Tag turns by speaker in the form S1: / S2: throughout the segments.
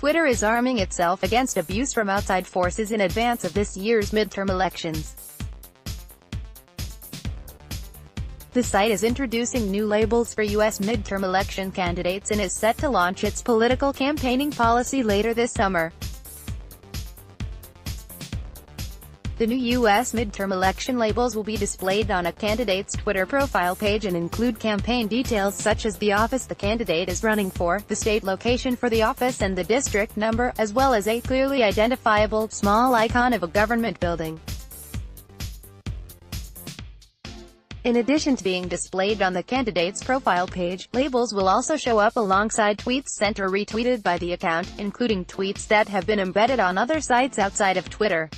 S1: Twitter is arming itself against abuse from outside forces in advance of this year's midterm elections. The site is introducing new labels for U.S. midterm election candidates and is set to launch its political campaigning policy later this summer. The new U.S. midterm election labels will be displayed on a candidate's Twitter profile page and include campaign details such as the office the candidate is running for, the state location for the office and the district number, as well as a clearly identifiable, small icon of a government building. In addition to being displayed on the candidate's profile page, labels will also show up alongside tweets sent or retweeted by the account, including tweets that have been embedded on other sites outside of Twitter.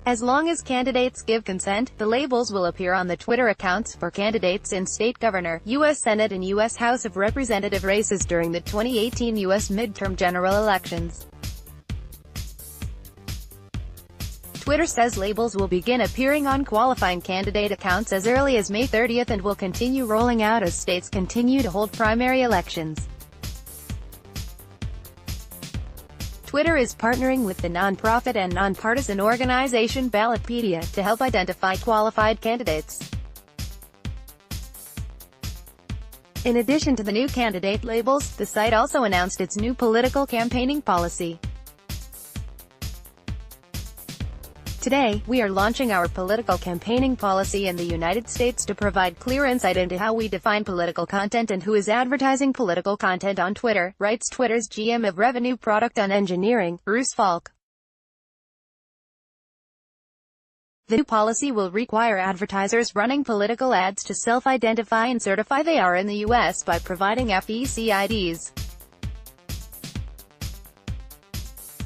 S1: As long as candidates give consent, the labels will appear on the Twitter accounts for candidates in state governor, U.S. Senate and U.S. House of Representative races during the 2018 U.S. midterm general elections. Twitter says labels will begin appearing on qualifying candidate accounts as early as May 30th and will continue rolling out as states continue to hold primary elections. Twitter is partnering with the nonprofit and nonpartisan organization Ballotpedia to help identify qualified candidates. In addition to the new candidate labels, the site also announced its new political campaigning policy. Today, we are launching our political campaigning policy in the United States to provide clear insight into how we define political content and who is advertising political content on Twitter, writes Twitter's GM of Revenue Product and Engineering, Bruce Falk. The new policy will require advertisers running political ads to self-identify and certify they are in the U.S. by providing FEC IDs.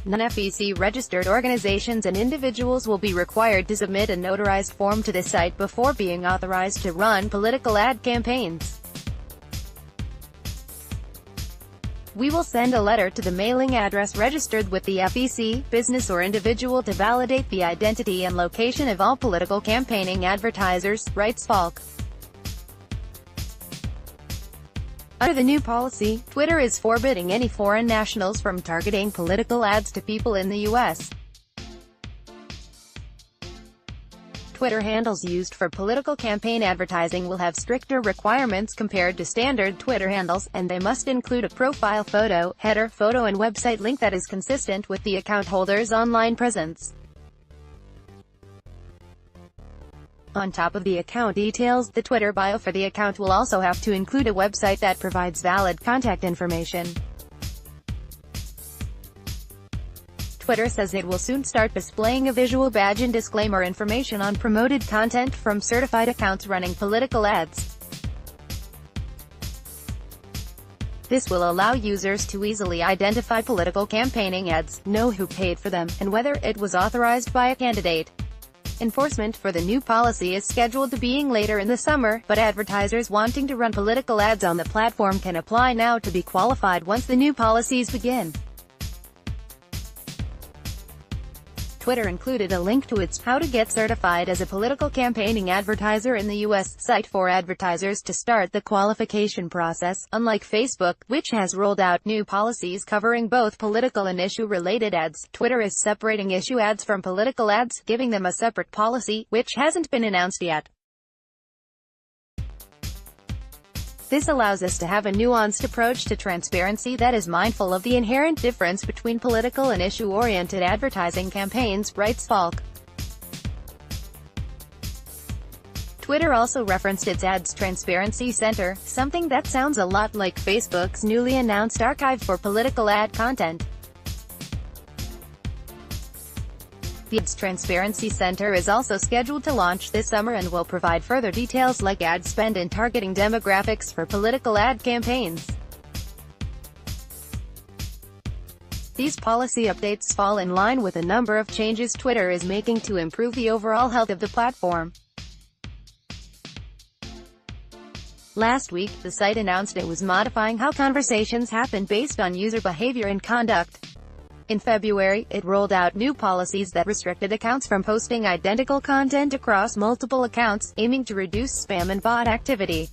S1: Non-FEC registered organizations and individuals will be required to submit a notarized form to the site before being authorized to run political ad campaigns. We will send a letter to the mailing address registered with the FEC, business or individual to validate the identity and location of all political campaigning advertisers, writes Falk. Under the new policy, Twitter is forbidding any foreign nationals from targeting political ads to people in the U.S. Twitter handles used for political campaign advertising will have stricter requirements compared to standard Twitter handles, and they must include a profile photo, header photo and website link that is consistent with the account holder's online presence. On top of the account details, the Twitter bio for the account will also have to include a website that provides valid contact information. Twitter says it will soon start displaying a visual badge and disclaimer information on promoted content from certified accounts running political ads. This will allow users to easily identify political campaigning ads, know who paid for them, and whether it was authorized by a candidate. Enforcement for the new policy is scheduled to begin later in the summer, but advertisers wanting to run political ads on the platform can apply now to be qualified once the new policies begin. Twitter included a link to its How to Get Certified as a Political Campaigning Advertiser in the U.S. site for advertisers to start the qualification process, unlike Facebook, which has rolled out new policies covering both political and issue-related ads. Twitter is separating issue ads from political ads, giving them a separate policy, which hasn't been announced yet. This allows us to have a nuanced approach to transparency that is mindful of the inherent difference between political and issue-oriented advertising campaigns, writes Falk. Twitter also referenced its Ads Transparency Center, something that sounds a lot like Facebook's newly announced archive for political ad content. The Ads Transparency Center is also scheduled to launch this summer and will provide further details like ad spend and targeting demographics for political ad campaigns. These policy updates fall in line with a number of changes Twitter is making to improve the overall health of the platform. Last week, the site announced it was modifying how conversations happen based on user behavior and conduct. In February, it rolled out new policies that restricted accounts from posting identical content across multiple accounts, aiming to reduce spam and bot activity.